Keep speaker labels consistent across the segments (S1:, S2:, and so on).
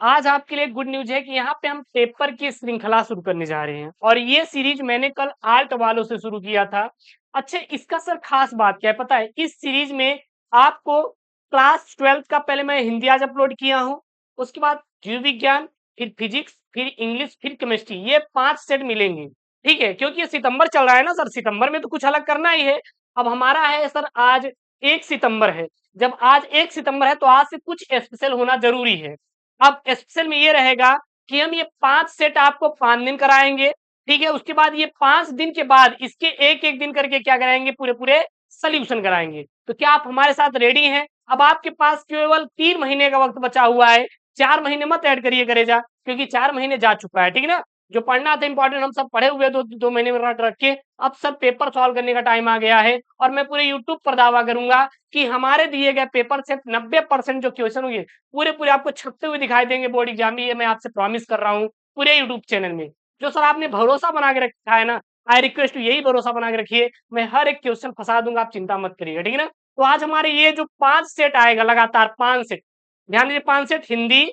S1: आज आपके लिए गुड न्यूज़ है कि यहाँ पे हम पेपर की श्रृंखला शुरू करने जा रहे हैं और ये सीरीज मैंने कल आर्ट वालों से शुरू किया था। अच्छा, इसका सर खास बात क्या है पता है? इस सीरीज में आपको क्लास 12th का पहले मैं हिंदी आज अपलोड किया हूँ, उसके बाद जीव विज्ञान, फिर फिजिक्स, फिर इंग्लिश, फिर केमिस्ट्री, ये 5 सेट मिलेंगे। ठीक है? क्योंकि ये सितंबर चल रहा है ना सर, सितंबर में तो कुछ अलग करना ही है। अब हमारा है सर आज 1 सितंबर है। जब आज 1 सितंबर है तो आज से कुछ स्पेशल होना ज़रूरी है। अब स्पेशल में ये रहेगा कि हम ये 5 सेट आपको 5 दिन कराएंगे, ठीक है? उसके बाद ये 5 दिन के बाद इसके एक-एक दिन करके क्या कराएंगे, पूरे-पूरे सॉल्यूशन कराएंगे। तो क्या आप हमारे साथ रेडी हैं? अब आपके पास केवल 3 महीने का वक्त बचा हुआ है। 4 महीने मत ऐड करिए करेजा, क्योंकि 4 महीने जा चुका है, ठीक है ना? जो पढ़ना था इंपॉर्टेंट हम सब पढ़े हुए 2 महीने में रट रख के, अब सब पेपर सॉल्व करने का टाइम आ गया है और मैं पूरे यूट्यूब पर दावा करूंगा कि हमारे दिए गए पेपर से 90% जो क्वेश्चन होंगे पूरे आपको छपते हुए दिखाई देंगे बोर्ड एग्जाम में। ये मैं आपसे प्रॉमिस कर रहा हूँ पूरे यूट्यूब चैनल में। जो सर आपने भरोसा बना के रखा है ना, आई रिक्वेस्ट यही भरोसा बना के रखिए। मैं हर एक क्वेश्चन फंसा दूंगा, आप चिंता मत करिएगा, ठीक है ना? तो आज हमारे ये जो 5 सेट आएगा लगातार 5 सेट, ध्यान दीजिए 5 set, Hindi,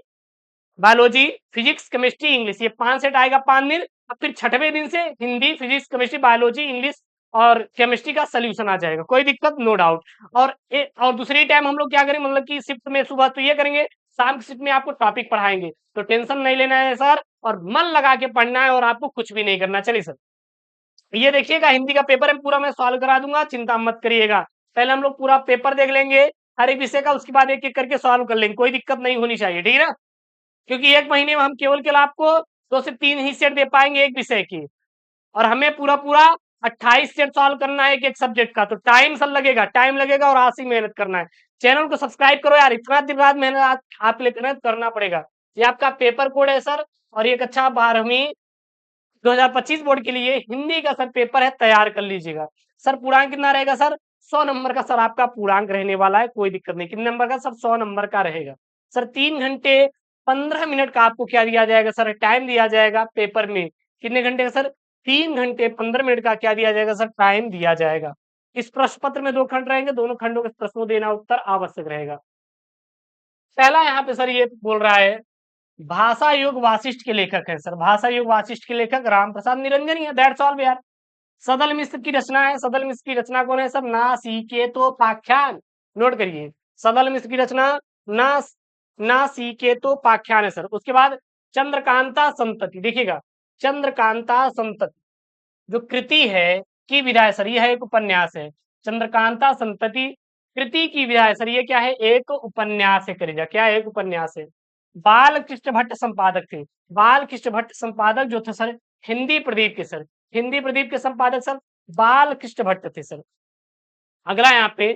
S1: biology, physics, chemistry, English, ये 5 सेट आएगा 5 दिन। अब फिर छठवें दिन से Hindi, physics, chemistry, biology, English और केमिस्ट्री का सॉल्यूशन आ जाएगा, कोई दिक्कत नो डाउट। और दूसरी टाइम हम लोग क्या करेंगे, मतलब कि शिफ्ट में सुबह तो ये करेंगे, शाम की शिफ्ट में आपको टॉपिक पढ़ाएंगे। तो टेंशन नहीं लेना है सर, और मन लगा के पढ़ना है और आपको कुछ भी नहीं करना। चलिए सर, ये देखिएगा हिंदी का पेपर है पूरा, मैं सॉल्व करा दूंगा, चिंता मत करिएगा। पहले हम लोग पूरा पेपर देख लेंगे हर एक विषय का, उसके बाद एक एक करके सॉल्व कर लेंगे, कोई दिक्कत नहीं होनी चाहिए, ठीक है ना? क्योंकि 1 महीने में हम केवल आपको 2 से 3 ही सेट दे पाएंगे एक विषय की, और हमें पूरा 28 सेट सॉल्व करना है एक सब्जेक्ट का। तो टाइम सर लगेगा, टाइम लगेगा और आज ही मेहनत करना है। चैनल को सब्सक्राइब करो यार, इतना दिन रात मेहनत आप लिए मेहनत करना पड़ेगा। ये आपका पेपर कोड है सर, और ये कक्षा 12वीं 2025 बोर्ड के लिए हिंदी का सर पेपर है, तैयार कर लीजिएगा। सर पूर्णांक कितना रहेगा सर? 100 नंबर का सर आपका पूर्णांक रहने वाला है, कोई दिक्कत नहीं। कितने नंबर का सर? 100 नंबर का रहेगा सर। 3 घंटे 15 मिनट का आपको क्या दिया जाएगा सर? टाइम दिया जाएगा पेपर में। कितने घंटे का सर? 3 घंटे 15 मिनट का क्या दिया जाएगा सर? टाइम दिया जाएगा। इस प्रश्न पत्र में 2 खंड रहेंगे, दोनों खंडों के प्रश्नों देना उत्तर आवश्यक रहेगा। पहला यहाँ पे सर ये बोल रहा है, भाषा योग वासिष्ठ के लेखक है सर। भाषा योग वासिष्ठ के लेखक राम प्रसाद निरंजन है, दैट्स ऑल यार। सदल मिश्र की रचना है। सदल मिश्र की रचना कौन है सर? नासिकेतोपाख्यान। नोट करिए, सदल मिश्र की रचना ना नासिकेतोपाख्यान है सर। उसके बाद चंद्रकांता संतति, देखिएगा चंद्रकांता संतति जो कृति है की विधा है सर, यह है एक उपन्यास है। चंद्रकांता संतति कृति की विधा है सर, ये क्या है? एक उपन्यास है करेजा, क्या है? एक उपन्यास है। बाल कृष्ण भट्ट संपादक थे। बाल कृष्ण भट्ट संपादक जो थे सर हिंदी प्रदीप के सर, हिंदी प्रदीप के संपादक सर बाल कृष्ण भट्ट थे सर। अगला यहाँ पे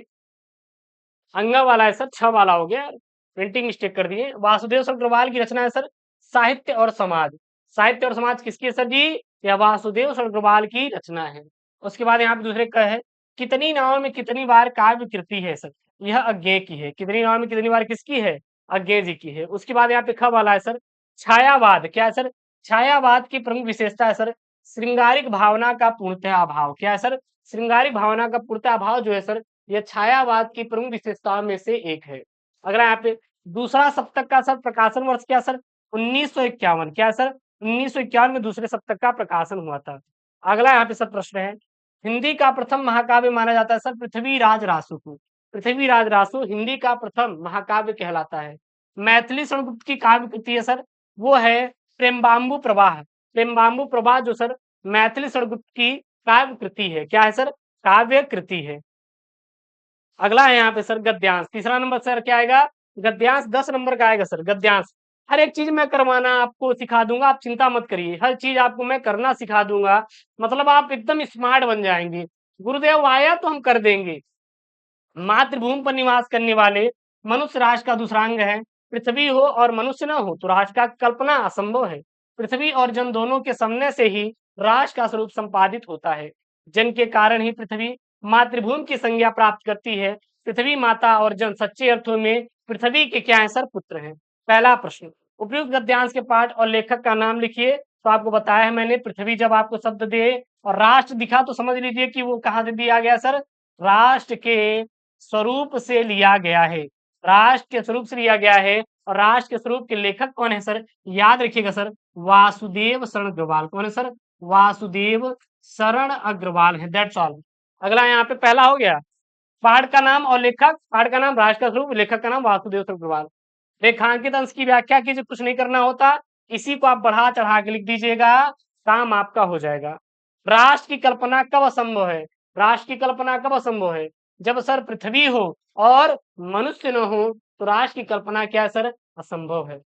S1: अंगा वाला है सर, 6 वाला हो गया, प्रिंटिंग मिस्टेक कर दिए। वासुदेव अग्रवाल की रचना है सर साहित्य और समाज। साहित्य और समाज किसकी है सर जी? यह वासुदेव अग्रवाल की रचना है। उसके बाद यहाँ पे दूसरे का है, कितनी नावों में कितनी बार काव्य कृति है सर? यह अज्ञे की है। कितनी नावों में कितनी बार किसकी है? अज्ञे जी की है। उसके बाद यहाँ पे ख वाला है सर छायावाद, क्या है सर? छायावाद की प्रमुख विशेषता है सर श्रृंगारिक भावना का पूर्णतः अभाव। क्या है सर? श्रृंगारिक भावना का पूर्णतः अभाव जो है सर, यह छायावाद की प्रमुख विशेषताओं में से एक है। अगला यहाँ पे दूसरा सप्तक का सर प्रकाशन वर्ष क्या सर? 1951। क्या सर? 1951 में दूसरे सप्तक का प्रकाशन हुआ था। अगला यहाँ पे सर प्रश्न है, हिंदी का प्रथम महाकाव्य माना जाता है सर पृथ्वीराज रासो को। पृथ्वीराज रासो हिंदी का प्रथम महाकाव्य कहलाता है। मैथिली शरणगुप्त की काव्य कृति है सर, वो है प्रेमबाम्बु प्रवाह। प्रेमबाम्बु प्रवाह जो सर मैथिली शरणगुप्त की काव्य कृति है। क्या है सर? काव्य कृति है। अगला है यहाँ पे सर गद्यांश। तीसरा नंबर सर क्या आएगा? गद्यांश 10 नंबर का आएगा सर। गद्यांश हर एक चीज मैं करवाना आपको सिखा दूंगा, आप चिंता मत करिए, हर चीज आपको मैं करना सिखा दूंगा। मतलब आप एकदम स्मार्ट बन जाएंगे। गुरुदेव आया तो हम कर देंगे। मातृभूमि पर निवास करने वाले मनुष्य राष्ट्र का दूसरांग है। पृथ्वी हो और मनुष्य न हो तो राष्ट्र का कल्पना असंभव है। पृथ्वी और जन दोनों के समन्वय से ही राष्ट्र का स्वरूप संपादित होता है। जन के कारण ही पृथ्वी मातृभूमि की संज्ञा प्राप्त करती है। पृथ्वी माता और जन सच्चे अर्थों में पृथ्वी के क्या है सर? पुत्र हैं। पहला प्रश्न, उपयुक्त गद्यांश के पाठ और लेखक का नाम लिखिए। तो आपको बताया है मैंने, पृथ्वी जब आपको शब्द दे और राष्ट्र दिखा तो समझ लीजिए कि वो कहाँ से दिया गया सर? राष्ट्र के स्वरूप से लिया गया है। राष्ट्र के स्वरूप से लिया गया है। और राष्ट्र के स्वरूप के लेखक कौन है सर? याद रखिएगा सर, वासुदेव शरण अग्रवाल। कौन है सर? वासुदेव शरण अग्रवाल है, दैट्स ऑल। अगला यहाँ पे पहला हो गया, पहाड़ का नाम और लेखक, पहाड़ का नाम राष्ट्र का स्वरूप, लेखक का नाम वासुदेव शरण अग्रवाल। रेखांकित अंश की व्याख्या कीजिए, कुछ नहीं करना होता, इसी को आप बढ़ा चढ़ा के लिख दीजिएगा, काम आपका हो जाएगा। राष्ट्र की कल्पना कब असंभव है? राष्ट्र की कल्पना कब असंभव है? जब सर पृथ्वी हो और मनुष्य न हो, तो राष्ट्र की कल्पना क्या है सर? असंभव है।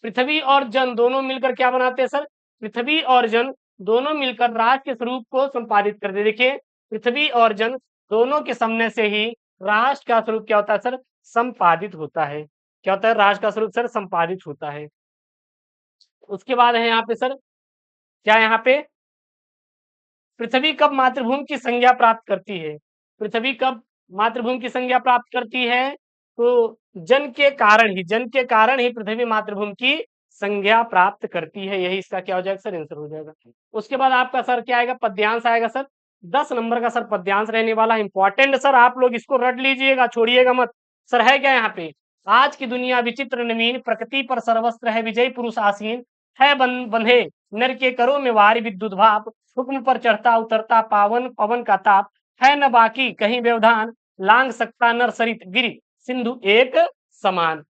S1: पृथ्वी और जन दोनों मिलकर क्या बनाते हैं सर? पृथ्वी और जन दोनों मिलकर राष्ट्र के स्वरूप को संपादित करते। देखिए, पृथ्वी और जन दोनों के समन्वय से ही राष्ट्र का स्वरूप क्या होता है सर? संपादित होता है। क्या होता है? राष्ट्र का स्वरूप सर संपादित होता है। उसके बाद है यहाँ पे सर, क्या यहाँ पे, पृथ्वी कब मातृभूमि की संज्ञा प्राप्त करती है? पृथ्वी कब मातृभूमि की संज्ञा प्राप्त करती है? तो जन के कारण ही, जन के कारण ही पृथ्वी मातृभूमि की संज्ञा प्राप्त करती है। यही इसका क्या हो जाएगा सर? आंसर हो जाएगा। उसके बाद आपका सर क्या आएगा? पद्यांश आएगा सर, 10 नंबर का सर पद्यांश रहने वाला, इंपॉर्टेंट सर, आप लोग इसको रट लीजिएगा, छोड़िएगा मत। सर है क्या यहाँ पे? आज की दुनिया विचित्र नवीन, प्रकृति पर सर्वस्त्र है विजयी पुरुष आसीन, है बंधे नर के करो में वारी विद्युत भाप, हुक्म पर चढ़ता उतरता पावन पवन का ताप, है न बाकी कहीं व्यवधान, लांग सकता नर सरित गिरि सिंधु एक समान।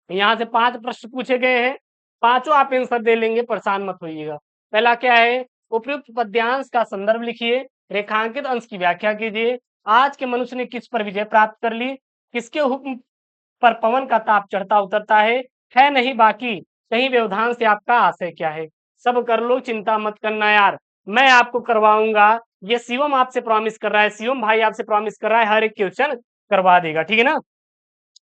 S1: यहाँ से 5 प्रश्न पूछे गए हैं, पांचों आप आंसर दे लेंगे, परेशान मत होइएगा। पहला क्या है? उपयुक्त पद्यांश का संदर्भ लिखिए, रेखांकित अंश की व्याख्या कीजिए, आज के मनुष्य ने किस पर विजय प्राप्त कर ली, किसके हुक्म पर पवन का ताप चढ़ता उतरता है नहीं बाकी कहीं व्यवधान से आपका आशय क्या है? सब कर लो, चिंता मत करना यार, मैं आपको करवाऊंगा। ये शिवम आपसे प्रॉमिस कर रहा है, शिवम भाई आपसे प्रॉमिस कर रहा है, हर एक क्वेश्चन करवा देगा, ठीक है ना।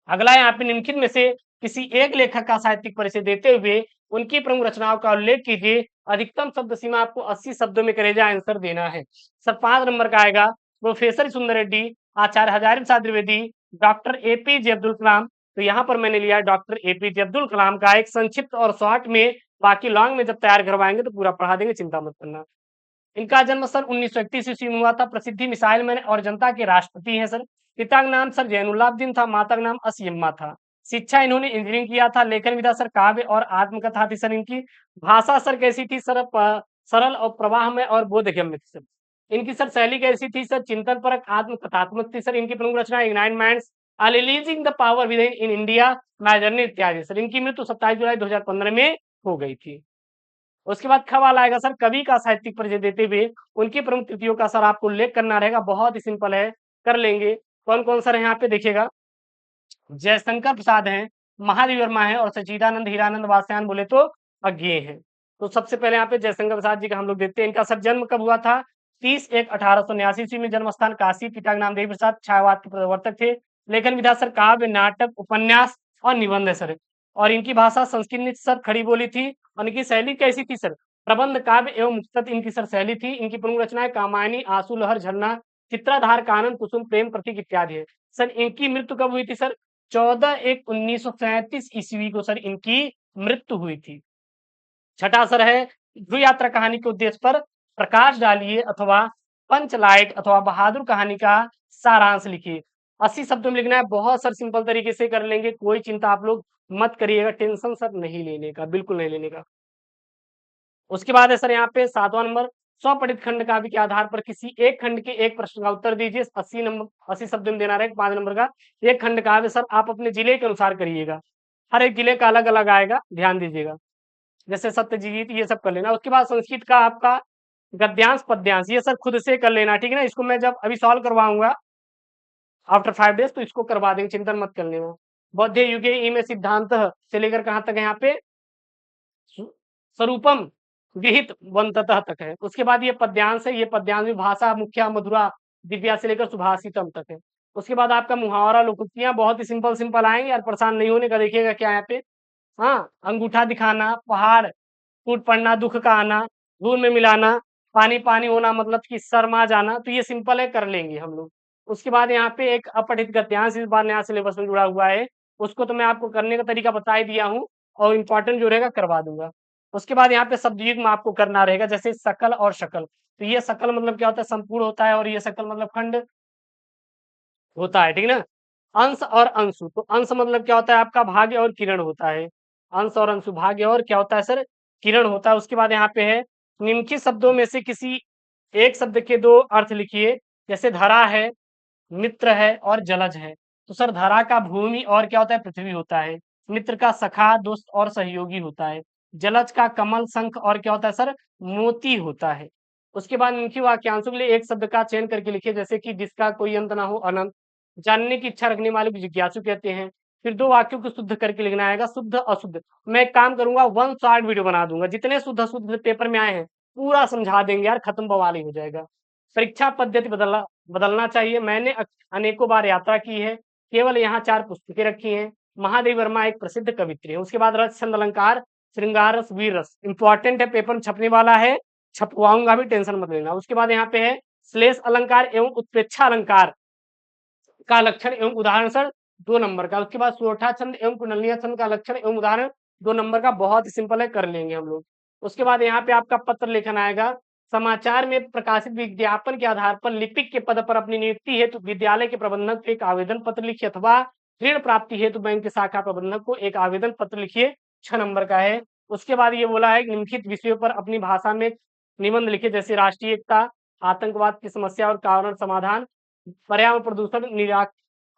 S1: अगला यहाँ पे निम्नलिखित में से किसी एक लेखक का साहित्यिक परिचय देते हुए उनकी प्रमुख रचनाओं का उल्लेख कीजिए। अधिकतम शब्द सीमा आपको 80 शब्दों में करेजा आंसर देना है। सर 5 नंबर का आएगा, प्रोफेसर सुंदर रेड्डी, आचार्य हजारी प्रसाद द्विवेदी, डॉक्टर एपीजे अब्दुल कलाम। तो यहाँ पर मैंने लिया डॉक्टर एपीजे अब्दुल कलाम का, एक संक्षिप्त और शॉर्ट में, बाकी लॉन्ग में जब तैयार करवाएंगे तो पूरा पढ़ा देंगे, चिंता मत करना। इनका जन्म सर 1931 ईस्वी में हुआ था। प्रसिद्धि मिसाइल मैन और जनता के राष्ट्रपति हैं सर। पिता का नाम सर जैनुलाब्दीन था, माता का नाम असीम्मा था। शिक्षा इन्होंने इंजीनियरिंग किया था। लेखन विधा सर काव्य और आत्मकथा थी सर इनकी। भाषा सर कैसी थी सर? सरल और प्रवाहमय और बोधगम्य थी सर। इनकी सर शैली कैसी थी सर? चिंतन परक आत्मकथात्मक थी सर। इनकी प्रमुख रचना ignite minds, releasing the power within India, my journey इत्यादि सर। इनकी मृत्यु 27 जुलाई 2015 में हो गई थी। उसके बाद ख वाला आएगा सर, कवि का साहित्यिक परिचय देते हुए उनकी प्रमुख कृतियों का सर आपको उल्लेख करना रहेगा। बहुत ही सिंपल है, कर लेंगे। कौन कौन सर है यहाँ पे देखिएगा, जयशंकर प्रसाद हैं, महादेवी वर्मा है और सच्चिदानंद हीरानंद वात्स्यायन बोले तो अज्ञेय है। तो सबसे पहले यहाँ पे जयशंकर प्रसाद जी का हम लोग देखते हैं। इनका सर जन्म कब हुआ था? 30/1/1889 ईस्वी में। जन्म स्थान काशी। पिता का नाम देवी प्रसाद, छायावाद के प्रवर्तक थे। लेखन विधा सर काव्य, नाटक, उपन्यास और निबंध है सर। और इनकी भाषा संस्कृत सर खड़ी बोली थी। और इनकी शैली कैसी थी सर? प्रबंध, काव्य एवं मुक्तक इनकी सर शैली थी। इनकी प्रमुख रचनाएं कामायनी, आंसू लहर, झरना, चित्राधार, कानन, कुसुम, प्रेम प्रतीक इत्यादि है सर। इनकी मृत्यु कब हुई थी सर? 14/1/1937 ईस्वी को सर इनकी मृत्यु हुई थी। छठा सर है, ध्रुव यात्रा कहानी के उद्देश्य पर प्रकाश डालिए अथवा पंचलाइट अथवा बहादुर कहानी का सारांश लिखिए। 80 शब्दों में लिखना है। बहुत सर सिंपल तरीके से कर लेंगे, कोई चिंता आप लोग मत करिएगा, टेंशन सर नहीं लेने का, बिल्कुल नहीं लेने का। उसके बाद है सर यहाँ पे 7वां नंबर, स्वपठित खंड काव्य के आधार पर किसी एक खंड के एक प्रश्न का उत्तर दीजिए। 80 शब्द में देना रहेगा, 5 नंबर का। एक खंड काव्य सर आप अपने जिले के अनुसार करिएगा, हर एक जिले का अलग अलग आएगा, ध्यान दीजिएगा। जैसे सत्यजीत, ये सब कर लेना। उसके बाद संस्कृत का आपका गद्यांश पद्यांश, ये सर खुद से कर लेना, ठीक है ना। इसको मैं जब अभी सॉल्व करवाऊंगा आफ्टर 5 डेज, तो इसको करवा देंगे, चिंतन मत कर लेना। बौद्ध युगे इमे सिद्धांत से लेकर कहाँ तक है यहाँ पे? स्वरूपम विहित वंततः तक है। उसके बाद ये पद्यांश है, ये पद्यांश में भाषा मुख्या मधुरा दिव्या से लेकर सुभाषितम तक है। उसके बाद आपका मुहावरा लोकोक्तियां बहुत ही सिंपल सिंपल आएंगे यार, परेशान नहीं होने का। देखिएगा क्या यहाँ पे, हाँ, अंगूठा दिखाना, पहाड़ टूट पड़ना, दुख का आना, धूल में मिलाना, पानी पानी होना मतलब कि शर्मा जाना, तो ये सिंपल है, कर लेंगे हम लोग। उसके बाद यहाँ पे एक अपठित गद्यांश इस बार नया सिलेबस में जुड़ा हुआ है, उसको तो मैं आपको करने का तरीका बता ही दिया हूँ, और इम्पोर्टेंट जो रहेगा करवा दूंगा। उसके बाद यहाँ पे शब्द युग्म आपको करना रहेगा, जैसे सकल और शकल। तो ये सकल मतलब क्या होता है? संपूर्ण होता है, और ये सकल मतलब खंड होता है, ठीक है ना। अंश और अंशु, तो अंश मतलब क्या होता है आपका भाग्य और किरण होता है। अंश और अंशु भाग्य और क्या होता है सर? किरण होता है। उसके बाद यहाँ पे है निम्नलिखित शब्दों में से किसी एक शब्द के 2 अर्थ लिखिए। जैसे धरा है, मित्र है और जलज है। तो सर धरा का भूमि और क्या होता है? पृथ्वी होता है। मित्र का सखा, दोस्त और सहयोगी होता है। जलज का कमल, शंख और क्या होता है सर? मोती होता है। उसके बाद निम्नलिखित वाक्यांशों के लिए एक शब्द का चयन करके लिखिए, जैसे कि जिसका कोई अंत ना हो, अनंत। जानने की इच्छा रखने वाले को जिज्ञासु कहते हैं। फिर 2 वाक्यों को शुद्ध करके लिखना आएगा, शुद्ध अशुद्ध। मैं एक काम करूँगा, वन शॉट वीडियो बना दूँगा। जितने शुद्ध अशुद्ध पेपर में आए हैं, पूरा समझा देंगे यार, खत्म बवाल ही हो जाएगा। परीक्षा पद्धति बदलना चाहिए। मैंने अनेकों बार यात्रा की है, केवल यहाँ 4 पुस्तकें रखी हैं। महादेवी वर्मा एक प्रसिद्ध कवित्री है। उसके बाद रस, छंद, अलंकार, श्रृंगार रस, वीर रस। इंपॉर्टेंट है, पेपर में छपने वाला है, छपवाऊँगा भी, टेंशन मत लेना। उसके बाद यहाँ पे है श्लेष अलंकार एवं उत्प्रेक्षा अलंकार का लक्षण एवं उदाहरण सर 2 नंबर का। उसके बाद सोरठा छंद एवं कुंडलिया छंद का लक्षण एवं उदाहरण 2 नंबर का, बहुत ही सिंपल है, कर लेंगे हम लोग। उसके बाद यहाँ पे आपका पत्र लेखन आएगा। समाचार में प्रकाशित विज्ञापन के आधार पर लिपिक के पद पर अपनी नियुक्ति हेतु विद्यालय के प्रबंधक को एक आवेदन पत्र लिखिए, अथवा ऋण प्राप्ति हेतु बैंक के शाखा प्रबंधक को एक आवेदन पत्र लिखिए, 6 नंबर का है। उसके बाद ये बोला है निम्नलिखित विषयों पर अपनी भाषा में निबंध लिखिए, जैसे राष्ट्रीय एकता, आतंकवाद की समस्या और कारण समाधान, पर्यावरण प्रदूषण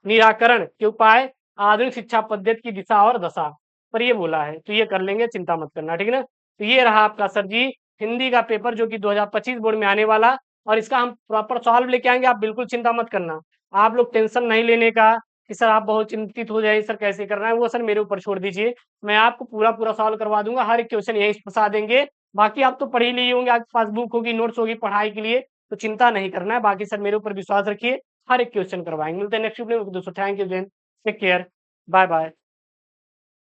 S1: निराकरण के उपाय, आधुनिक शिक्षा पद्धति की दिशा और दशा पर ये बोला है। तो ये कर लेंगे, चिंता मत करना, ठीक है ना। तो ये रहा आपका सर जी हिंदी का पेपर, जो कि 2025 बोर्ड में आने वाला, और इसका हम प्रॉपर सॉल्व लेके आएंगे। आप बिल्कुल चिंता मत करना, आप लोग टेंशन नहीं लेने का कि सर आप बहुत चिंतित हो जाए, सर कैसे करना है, वो सर मेरे ऊपर छोड़ दीजिए। मैं आपको पूरा पूरा सॉल्व करवा दूंगा, हर एक क्वेश्चन यही फंसा देंगे। बाकी आप तो पढ़ ही लिए होंगे, आपके पास बुक होगी, नोट्स होगी पढ़ाई के लिए, तो चिंता नहीं करना है। बाकी सर मेरे ऊपर विश्वास रखिए, हर एक क्वेश्चन करवाएंगे। मिलते हैं नेक्स्ट वीडियो में दोस्तों। Thank you, Jain, take care, bye bye.